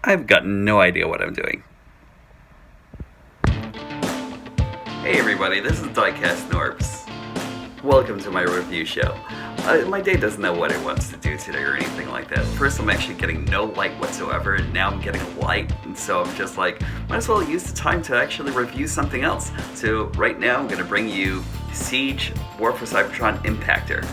I've got no idea what I'm doing. Hey everybody, this is Diecast Norbs. Welcome to my review show. My day doesn't know what it wants to do today or anything like that. First I'm actually getting no light whatsoever, and now I'm getting a light, and so I'm just like, might as well use the time to actually review something else. So right now I'm going to bring you Siege War for Cybertron Impactor.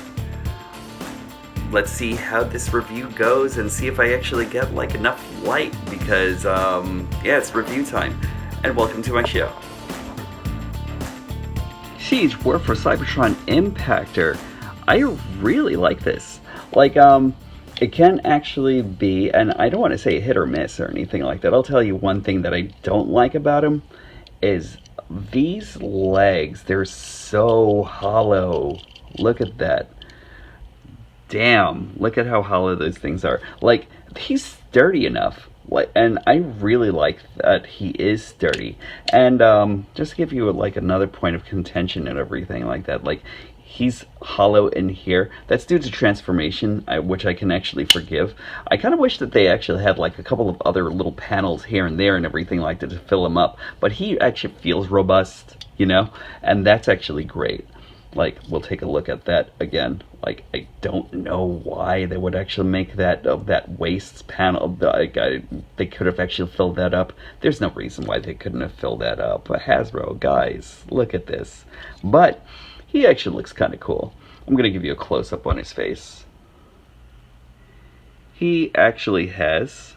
Let's see how this review goes and see if I actually get like enough light because yeah, it's review time. And welcome to my show. Siege War for Cybertron Impactor. I really like this. Like it can actually be, and I don't want to say hit or miss or anything like that. I'll tell you one thing that I don't like about him is these legs. They're so hollow. Look at that. Damn, look at how hollow those things are. Like, he's sturdy enough. Like, and I really like that he is sturdy. And just to give you like another point of contention and everything like that, like he's hollow in here. That's due to transformation, which I can actually forgive. I kind of wish that they actually had like a couple of other little panels here and there and everything like that to fill him up. But he actually feels robust, you know, and that's actually great. Like, we'll take a look at that again. Like, I don't know why they would actually make that that waist panel. They could have actually filled that up. There's no reason why they couldn't have filled that up. But Hasbro, guys, look at this. But he actually looks kind of cool. I'm going to give you a close-up on his face. He actually has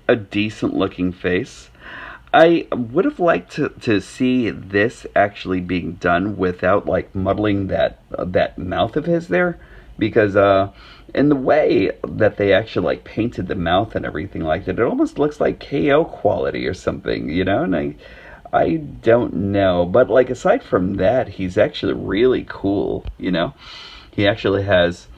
a decent-looking face. I would have liked to see this actually being done without like muddling that mouth of his there, because in the way that they actually like painted the mouth and everything like that, it almost looks like KO quality or something, you know. And I don't know, but like aside from that, he's actually really cool, you know. He actually has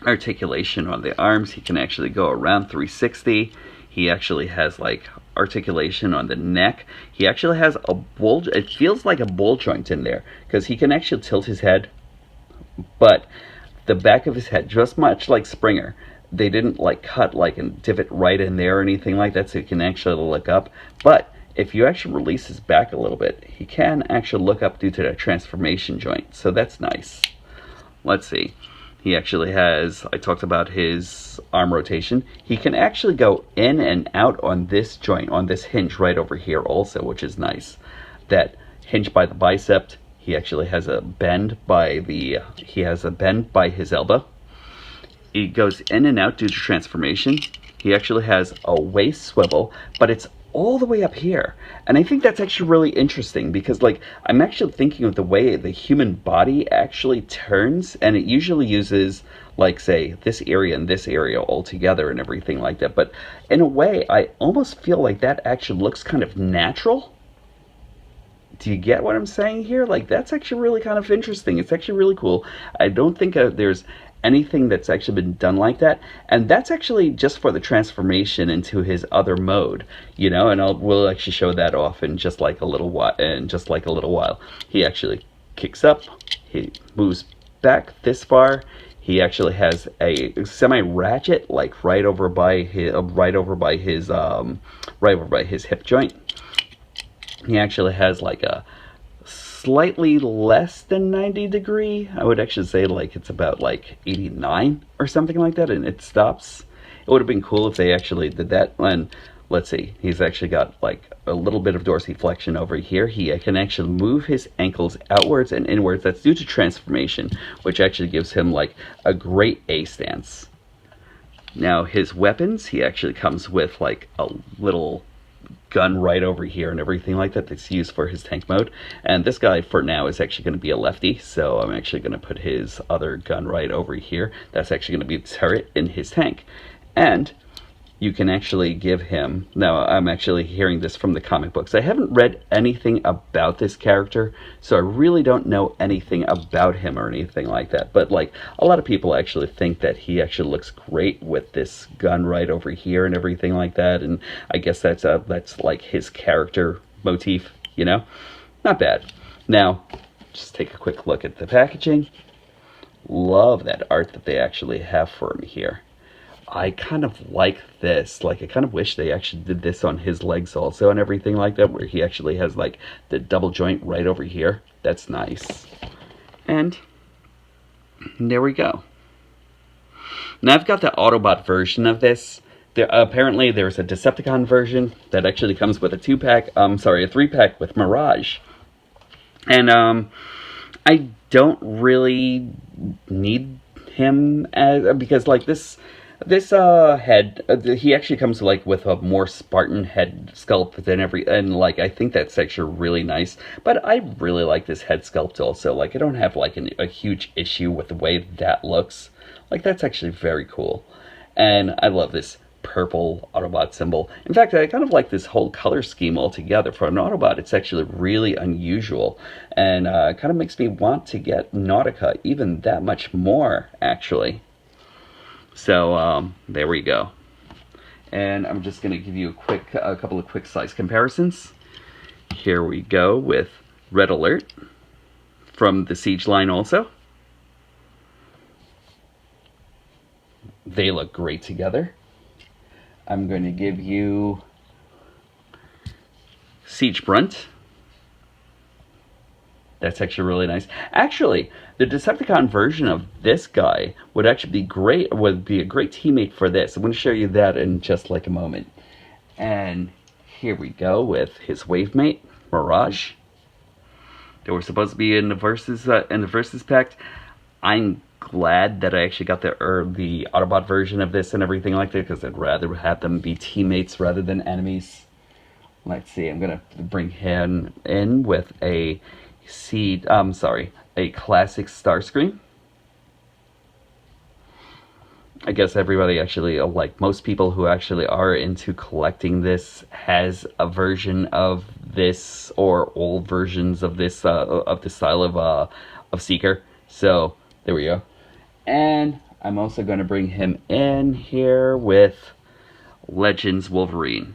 articulation on the arms. He can actually go around 360. He actually has like articulation on the neck. He actually has a bulge. It feels like a ball joint in there because he can actually tilt his head, but the back of his head, just much like Springer, they didn't like cut like a divot right in there or anything like that, so he can actually look up. But if you actually release his back a little bit, he can actually look up due to that transformation joint, so that's nice. Let's see. He actually has, I talked about his arm rotation. He can actually go in and out on this joint, on this hinge right over here also, which is nice. That hinge by the bicep, he actually has a bend by his elbow. He goes in and out due to transformation. He actually has a waist swivel, but it's all the way up here. And I think that's actually really interesting because like I'm actually thinking of the way the human body actually turns, and it usually uses like say this area and this area all together and everything like that. But in a way I almost feel like that actually looks kind of natural. Do you get what I'm saying here? Like that's actually really kind of interesting. It's actually really cool. I don't think there's anything that's actually been done like that, and that's actually just for the transformation into his other mode, you know. And we'll actually show that off in just like a little while. He actually kicks up, he moves back this far. He actually has a semi ratchet like right over by his hip joint. He actually has like a slightly less than 90 degree. I would actually say like it's about like 89 or something like that, and it stops. It would have been cool if they actually did that. And let's see, he's actually got like a little bit of dorsiflexion over here. He can actually move his ankles outwards and inwards. That's due to transformation, which actually gives him like a great A stance. Now his weapons, he actually comes with like a little gun right over here and everything like that that's used for his tank mode. And this guy for now is actually going to be a lefty, so I'm actually going to put his other gun right over here. That's actually going to be the turret in his tank. And you can actually give him, now I'm actually hearing this from the comic books. I haven't read anything about this character, so I really don't know anything about him or anything like that. But like a lot of people actually think that he actually looks great with this gun right over here and everything like that. And I guess that's like his character motif, you know? Not bad. Now, just take a quick look at the packaging. Love that art that they actually have for him here. I kind of like this. Like, I kind of wish they actually did this on his legs also and everything like that, where he actually has like the double joint right over here. That's nice. And there we go. Now I've got the Autobot version of this. Apparently there's a Decepticon version that actually comes with a 3-pack with Mirage. And I don't really need him because like this head, he actually comes like with a more Spartan head sculpt than and like I think that's actually really nice. But I really like this head sculpt also. Like I don't have like a huge issue with the way that looks. Like that's actually very cool, and I love this purple Autobot symbol. In fact, I kind of like this whole color scheme altogether. For an Autobot, it's actually really unusual, and kind of makes me want to get Nautica even that much more, actually. So, there we go. And I'm just going to give you a couple of quick size comparisons. Here we go with Red Alert from the Siege line also. They look great together. I'm going to give you Siege Brunt. That's actually really nice. Actually, the Decepticon version of this guy would actually be great. Would be a great teammate for this. I'm going to show you that in just like a moment. And here we go with his wavemate, Mirage. They were supposed to be in the versus pact. I'm glad that I actually got the Autobot version of this and everything like that, because I'd rather have them be teammates rather than enemies. Let's see, I'm gonna bring him in with a classic Starscream. I guess everybody actually, like most people who actually are into collecting this, has a version of this or all versions of this of the style of Seeker. So there we go. And I'm also going to bring him in here with Legends Wolverine.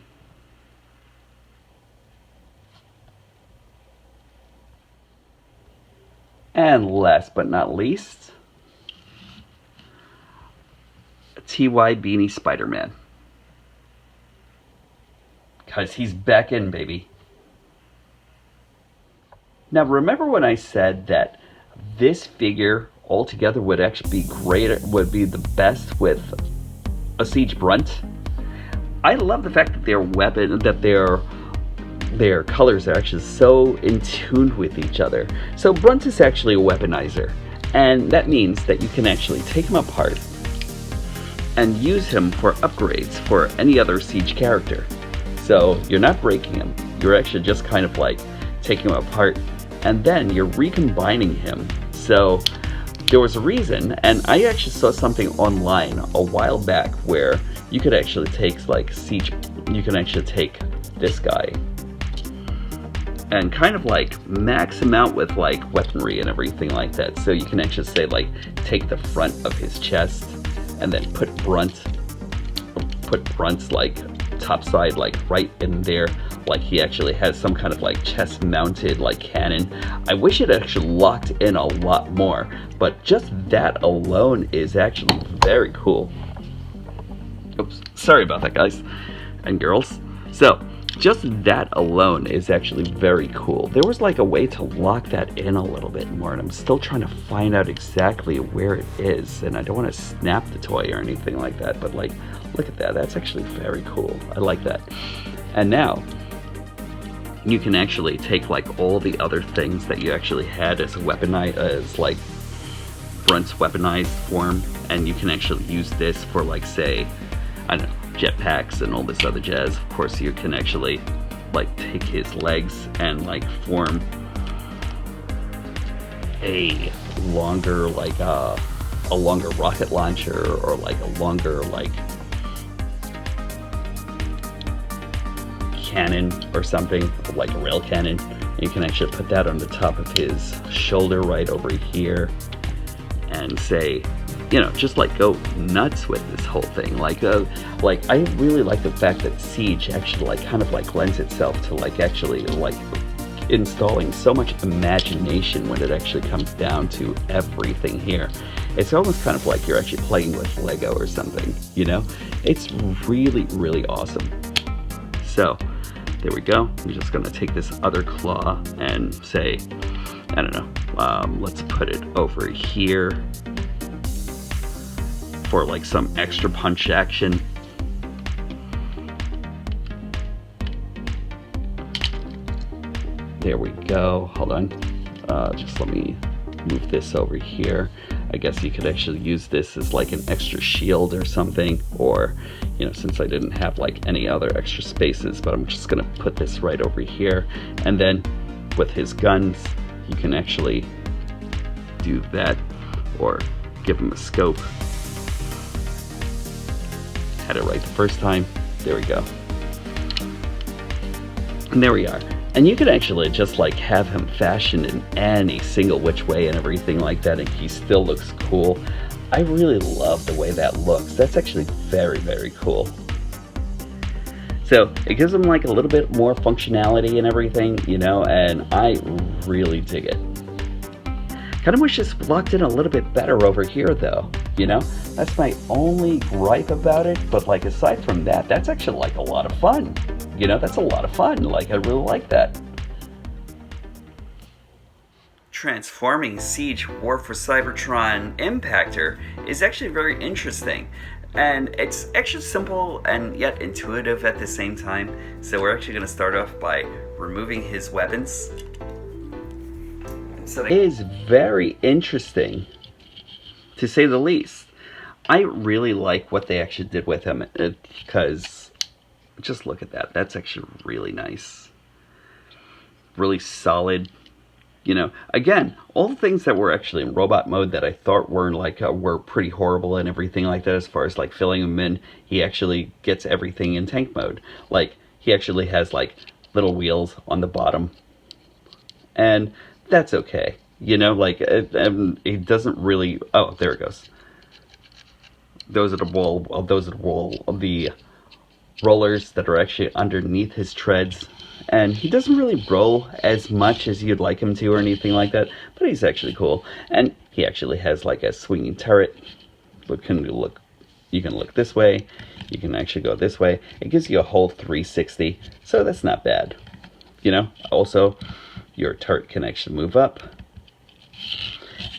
And last but not least, T.Y. Beanie Spider-Man. Because he's back in, baby. Now, remember when I said that this figure altogether would actually be great, would be the best with a Siege Brunt? I love the fact that their colors are actually so in tune with each other. So Brunt is actually a weaponizer, and that means that you can actually take him apart and use him for upgrades for any other Siege character. So you're not breaking him, you're actually just kind of like taking him apart, and then you're recombining him. So there was a reason, and I actually saw something online a while back where you could actually take like you can actually take this guy and kind of like max him out with like weaponry and everything like that. So you can actually say like take the front of his chest and then put Brunt's like top side like right in there, like he actually has some kind of like chest mounted like cannon. I wish it actually locked in a lot more, but just that alone is actually very cool. Oops, sorry about that, guys and girls. So just that alone is actually very cool. There was like a way to lock that in a little bit more, and I'm still trying to find out exactly where it is, and I don't want to snap the toy or anything like that, but like look at that, that's actually very cool. I like that. And now you can actually take like all the other things that you actually had as like Brunt's weaponized form, and you can actually use this for like, say, I don't know, jetpacks and all this other jazz. Of course, you can actually like take his legs and like form a longer like a longer rocket launcher, or like a longer like cannon or something, like a rail cannon. You can actually put that on the top of his shoulder right over here and say, you know, just like go nuts with this whole thing. Like I really like the fact that Siege actually like kind of like lends itself to like actually like installing so much imagination when it actually comes down to everything here. It's almost kind of like you're actually playing with Lego or something, you know? It's really, really awesome. So, there we go. I'm just gonna take this other claw and say, I don't know, let's put it over here for like some extra punch action. There we go. Hold on. Just let me move this over here. I guess you could actually use this as like an extra shield or something, or, you know, since I didn't have like any other extra spaces, but I'm just gonna put this right over here. And then with his guns, you can actually do that, or give him a scope. Had it right the first time. There we go. And there we are. And you can actually just like have him fashioned in any single which way and everything like that, and he still looks cool. I really love the way that looks. That's actually very, very cool. So it gives him like a little bit more functionality and everything, you know, and I really dig it. Kind of wish this locked in a little bit better over here though, you know? That's my only gripe about it, but like aside from that, that's actually like a lot of fun. You know, that's a lot of fun. Like, I really like that. Transforming Siege War for Cybertron Impactor is actually very interesting. And it's actually simple and yet intuitive at the same time. So we're actually going to start off by removing his weapons. So it is very interesting, to say the least. I really like what they actually did with him, because just look at that. That's actually really nice. Really solid. You know, again, all the things that were actually in robot mode that I thought were like were pretty horrible and everything like that, as far as like filling him in, he actually gets everything in tank mode. Like, he actually has like little wheels on the bottom, and that's okay. You know, like it doesn't really. Oh, there it goes. Those are the rollers that are actually underneath his treads, and he doesn't really roll as much as you'd like him to or anything like that, but he's actually cool. And he actually has like a swinging turret. You can look this way, you can actually go this way. It gives you a whole 360, so that's not bad, you know. Also, your turret can actually move up.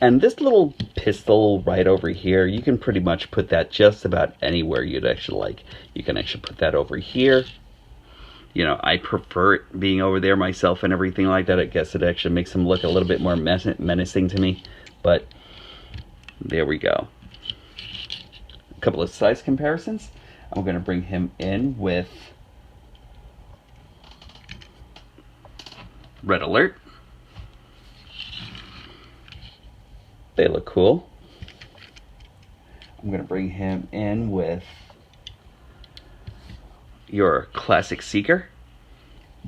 And this little pistol right over here, you can pretty much put that just about anywhere you'd actually like. You can actually put that over here. You know, I prefer it being over there myself and everything like that. I guess it actually makes him look a little bit more menacing to me. But there we go. A couple of size comparisons. I'm going to bring him in with Red Alert. They look cool. I'm going to bring him in with your classic Seeker.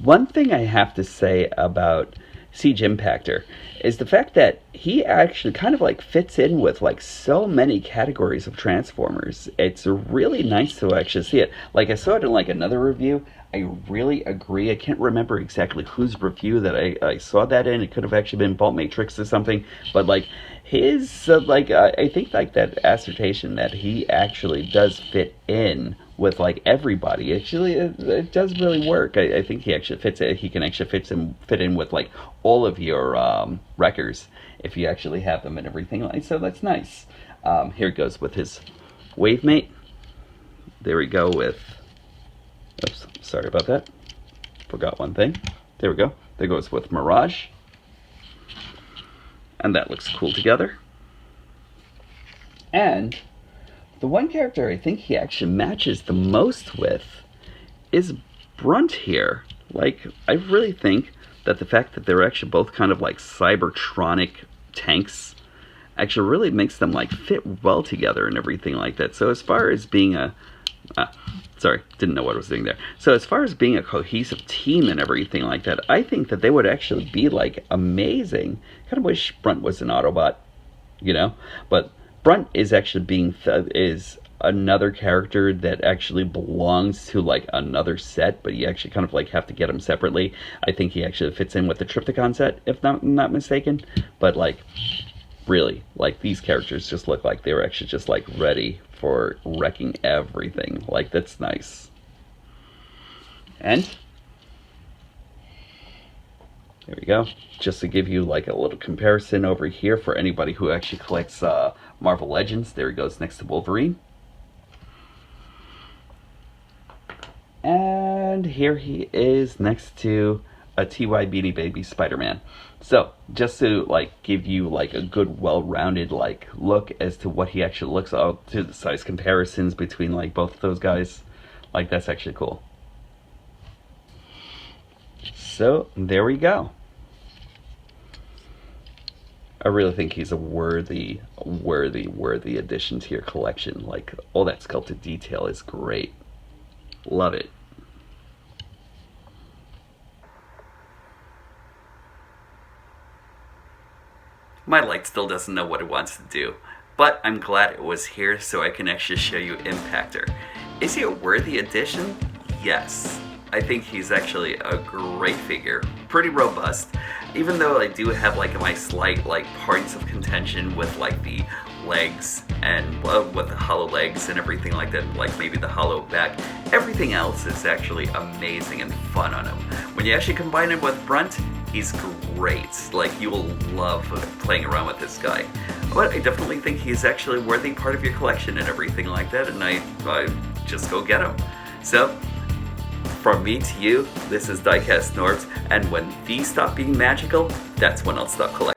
One thing I have to say about Siege Impactor is the fact that he actually kind of like fits in with like so many categories of Transformers. It's really nice to actually see it. Like, I saw it in like another review. I really agree. I can't remember exactly whose review that I saw that in. It could have actually been Vault Matrix or something. But like his, I think like that assertion that he actually does fit in with like everybody. Actually, it does really work. I think he actually fits it. He can actually fit in with like all of your wreckers if you actually have them and everything like. So that's nice. Here it goes with his Wavemate. There we go with. Oops, sorry about that. Forgot one thing. There we go. There goes with Mirage. And that looks cool together. And the one character I think he actually matches the most with is Brunt here. Like, I really think that the fact that they're actually both kind of like Cybertronic tanks actually really makes them like fit well together and everything like that. So as far as being a sorry, didn't know what I was doing there. So as far as being a cohesive team and everything like that, I think that they would actually be like amazing. Kind of wish Brunt was an Autobot, you know, but Brunt is actually is another character that actually belongs to like another set, but you actually kind of like have to get him separately. I think he actually fits in with the Trypticon set, if not mistaken. But like, Really, like these characters just look like they were actually just like ready for wrecking everything. Like that's nice. And there we go. Just to give you like a little comparison over here for anybody who actually collects Marvel Legends. There he goes next to Wolverine. And here he is next to a TY Beanie Baby Spider-Man. So just to like give you like a good well-rounded like look as to what he actually looks like, to the size comparisons between like both of those guys, like that's actually cool. So there we go. I really think he's a worthy addition to your collection. Like all that sculpted detail is great. Love it. My light still doesn't know what it wants to do, but I'm glad it was here so I can actually show you Impactor. Is he a worthy addition? Yes. I think he's actually a great figure, pretty robust, even though I do have like my slight like points of contention with like the legs and with the hollow legs and everything like that, like maybe the hollow back. Everything else is actually amazing and fun on him. When you actually combine him with Brunt, he's great. Like you will love playing around with this guy. But I definitely think he's actually a worthy part of your collection and everything like that, and I just go get him. So from me to you, this is Diecast Norbs, and when these stop being magical, that's when I'll stop collecting.